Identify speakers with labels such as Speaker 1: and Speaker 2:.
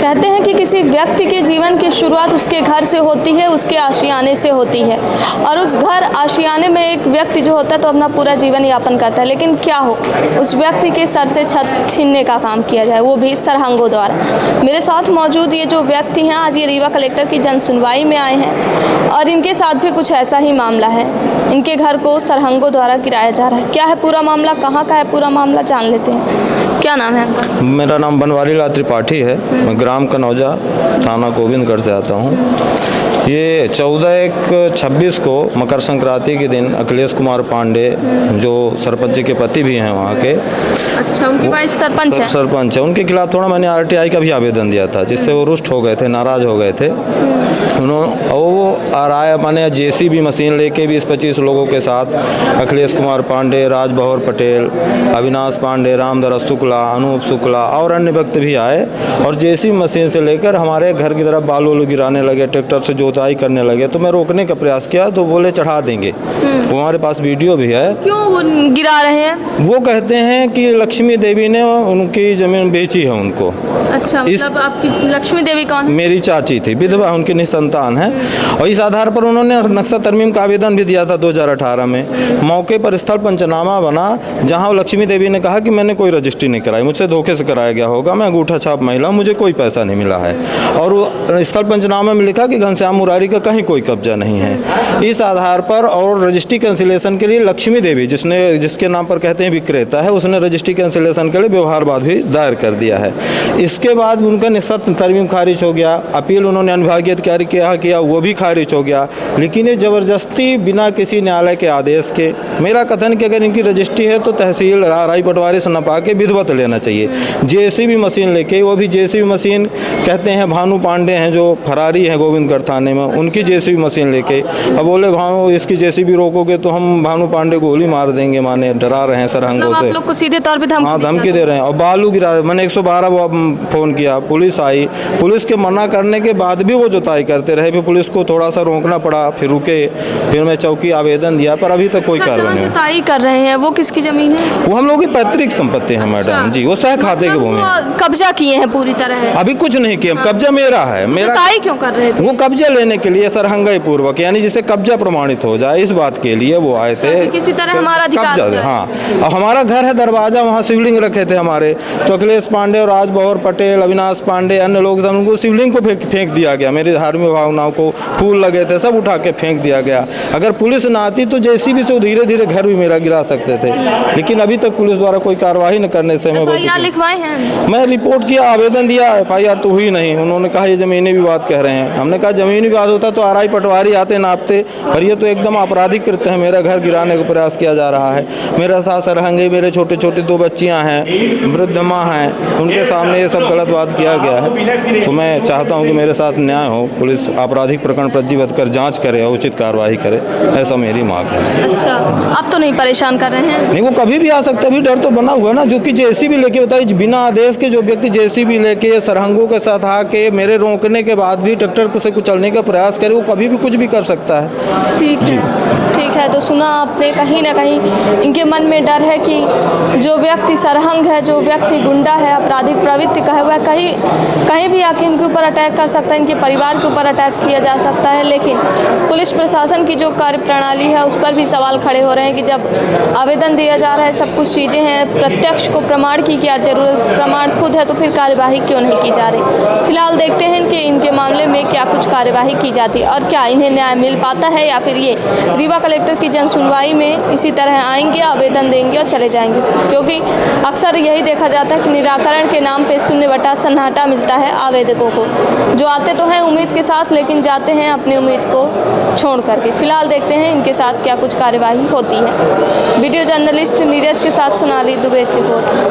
Speaker 1: कहते हैं कि किसी व्यक्ति के जीवन की शुरुआत उसके घर से होती है, उसके आशियाने से होती है, और उस घर आशियाने में एक व्यक्ति जो होता है तो अपना पूरा जीवन यापन करता है। लेकिन क्या हो, उस व्यक्ति के सर से छत छीनने का काम किया जाए, वो भी सरहंगों द्वारा। मेरे साथ मौजूद ये जो व्यक्ति हैं, आज ये रीवा कलेक्टर की जन सुनवाई में आए हैं और इनके साथ भी कुछ ऐसा ही मामला है। इनके घर को सरहंगों द्वारा गिराया जा रहा है। क्या है पूरा मामला, कहाँ का है पूरा मामला, जान लेते हैं। क्या नाम है आपका?
Speaker 2: मेरा नाम बनवारी लाल त्रिपाठी है। मैं ग्राम कनौजा, थाना गोविंदगढ़ से आता हूँ। ये 14/1/26 को मकर संक्रांति के दिन अखिलेश कुमार पांडे, जो सरपंच के पति भी हैं वहाँ के,
Speaker 1: अच्छा, उनकी वाइफ सरपंच है?
Speaker 2: सरपंच है। उनके खिलाफ थोड़ा मैंने RTI का भी आवेदन दिया था, जिससे वो रुष्ट हो गए थे, नाराज हो गए थे। वो आया माने JCB मशीन लेके 20-25 लोगों के साथ अखिलेश कुमार पांडे, राजबहर पटेल, अविनाश पांडे, रामधरस शुक्ला, अनूप शुक्ला और अन्य व्यक्ति भी आए और JCB मशीन से लेकर हमारे घर की तरफ बालू गिराने लगे, ट्रैक्टर से जोताई करने लगे। तो मैं रोकने का प्रयास किया तो बोले चढ़ा देंगे। वो हमारे पास वीडियो भी है।
Speaker 1: क्यों वो गिरा रहे हैं?
Speaker 2: वो कहते हैं कि लक्ष्मी देवी ने उनकी जमीन बेची है उनको।
Speaker 1: अच्छा, मतलब आपकी लक्ष्मी देवी कौन है?
Speaker 2: मेरी चाची थी, विधवा, उनकी निसंतान है। और इस आधार पर उन्होंने नक्शा तरमीम का आवेदन भी दिया था 2018 में। मौके पर स्थल पंचनामा बना, जहां लक्ष्मी देवी ने कहा कि मैंने कोई रजिस्ट्री नहीं कराई, मुझसे धोखे से कराया गया होगा, मैं अंगूठा छाप महिला, मुझे कोई पैसा नहीं मिला है। और स्थल पंचनामा में लिखा कि घनश्याम मुरारी का कहीं कोई कब्जा नहीं है। इस आधार पर और रजिस्ट्री कैंसिलेशन के लिए लक्ष्मी देवी, जिसके नाम पर कहते हैं विक्रेता है, उसने रजिस्ट्री कैंसिलेशन के लिए व्यवहारवाद भी दायर कर दिया है। इसके बाद उनका निस्सा तरमीम खारिज हो गया। अपील उन्होंने अनुभागीय अधिकारी के यहाँ किया, वो भी खारिज हो गया। लेकिन ये ज़बरदस्ती बिना किसी न्यायालय के आदेश के, मेरा कथन कि अगर इनकी रजिस्ट्री है तो तहसील राई पटवारी से नपा के विधिवत लेना चाहिए। JCB मशीन लेके, वो भी JCB मशीन कहते हैं भानु पांडे हैं जो फरारी हैं गोविंदगढ़ थाने में, उनकी JCB मशीन लेके अब बोले भानु इसकी JCB रोकोगे तो हम भानु पांडे को गोली मार देंगे, माने डरा रहे हैं सरहंगों से।
Speaker 1: आप लोग को सीधे तौर पे
Speaker 2: धमकी दे रहे हैं। और बालू गिरा, मैंने 112 फ़ोन किया, पुलिस आई, पुलिस के मना करने के बाद भी वो जुताई करते रहे। फिर पुलिस को थोड़ा सा रोकना पड़ा, फिर रुके, फिर मैं चौकी आवेदन दिया, पर अभी तक कोई कार्रवाई नहीं।
Speaker 1: जुताई कर रहे हैं, वो किसकी जमीन है?
Speaker 2: वो हम लोगों की पैतृक संपत्ति है मैडम जी, वो सह खाते की भूमि।
Speaker 1: कब्जा किए हैं पूरी तरह?
Speaker 2: अभी कुछ नहीं किया, कब्जा मेरा है। मेरा
Speaker 1: जुताई क्यों कर रहे थे?
Speaker 2: वो कब्जा लेने के लिए सरहंगाई पूर्वक, यानी जिससे कब्जा प्रमाणित हो जाए, इस बात के लिए वो आए थे।
Speaker 1: किसी तरह हमारा अधिकार है।
Speaker 2: हाँ, और हमारा घर है दरवाजा, वहाँ शिवलिंग रखे थे हमारे, तो अखिलेश पांडे और राजबहर पटेल, अविनाश पांडे, अन्य लोग थे, उनको शिवलिंग को फेंक दिया गया। मेरी धार्मिक भावनाओं को, फूल लगे थे, सब उठा के फेंक दिया गया। अगर पुलिस ना आती तो JCB से धीरे धीरे घर भी मेरा गिरा सकते थे, लेकिन अभी तक पुलिस द्वारा कोई कार्रवाई न करने से मैं
Speaker 1: लिखवाए हैं।
Speaker 2: मैं रिपोर्ट किया, आवेदन दिया, FIR तो हुई नहीं। उन्होंने कहा ये जमीनी विवाद कह रहे हैं। हमने कहा जमीनी विवाद होता तो RI पटवारी आते नापते, पर ये तो एकदम आपराधिक कृत्य है। मेरा घर गिराने का प्रयास किया जा रहा है। मेरा साथ सरहंगे, मेरे छोटे छोटे 2 बच्चियां हैं, वृद्ध माँ हैं, उनके सामने ये सब गलत बात किया गया है। तो मैं चाहता हूँ कि मेरे साथ न्याय हो, पुलिस आपराधिक प्रकरण पंजीबद्ध कर जांच करे और उचित कार्रवाई करे, ऐसा मेरी मांग है।
Speaker 1: अच्छा, आप तो नहीं परेशान कर रहे हैं?
Speaker 2: नहीं, वो कभी भी आ सकता है, अभी डर तो बना हुआ ना। जो कि JCB लेके, बताइए, बिना आदेश के जो व्यक्ति JCB लेके सरहंगों के साथ आके मेरे रोकने के बाद भी ट्रैक्टर को से कुचलने का प्रयास करे, वो कभी भी कुछ भी कर सकता है।
Speaker 1: ठीक है। तो सुना आपने, कहीं ना कहीं इनके मन में डर है कि जो व्यक्ति सरहंग है, जो व्यक्ति गुंडा है, आपराधिक प्रवृत्ति का है, वह कहीं भी आके इनके ऊपर अटैक कर सकता है, इनके परिवार के ऊपर अटैक किया जा सकता है। लेकिन पुलिस प्रशासन की जो कार्य प्रणाली है उस पर भी सवाल खड़े हो रहे हैं कि जब आवेदन दिया जा रहा है, सब कुछ चीज़ें हैं, प्रत्यक्ष को प्रमाण की क्या जरूरत, प्रमाण खुद है तो फिर कार्यवाही क्यों नहीं की जा रही। फिलहाल देखते हैं कि इनके मामले में क्या कुछ कार्यवाही की जाती है और क्या इन्हें न्याय मिल पाता है, या फिर ये रीवा कलेक्टर की जन सुनवाई में इसी तरह आएंगे, आवेदन देंगे और चले जाएंगे। क्योंकि अक्सर यही देखा जाता है कि निराकरण के नाम पे शून्यवटा सन्नाटा मिलता है आवेदकों को, जो आते तो हैं उम्मीद के साथ लेकिन जाते हैं अपनी उम्मीद को छोड़ करके। फिलहाल देखते हैं इनके साथ क्या कुछ कार्यवाही होती है। वीडियो जर्नलिस्ट नीरज के साथ सोनाली दुबे की रिपोर्ट।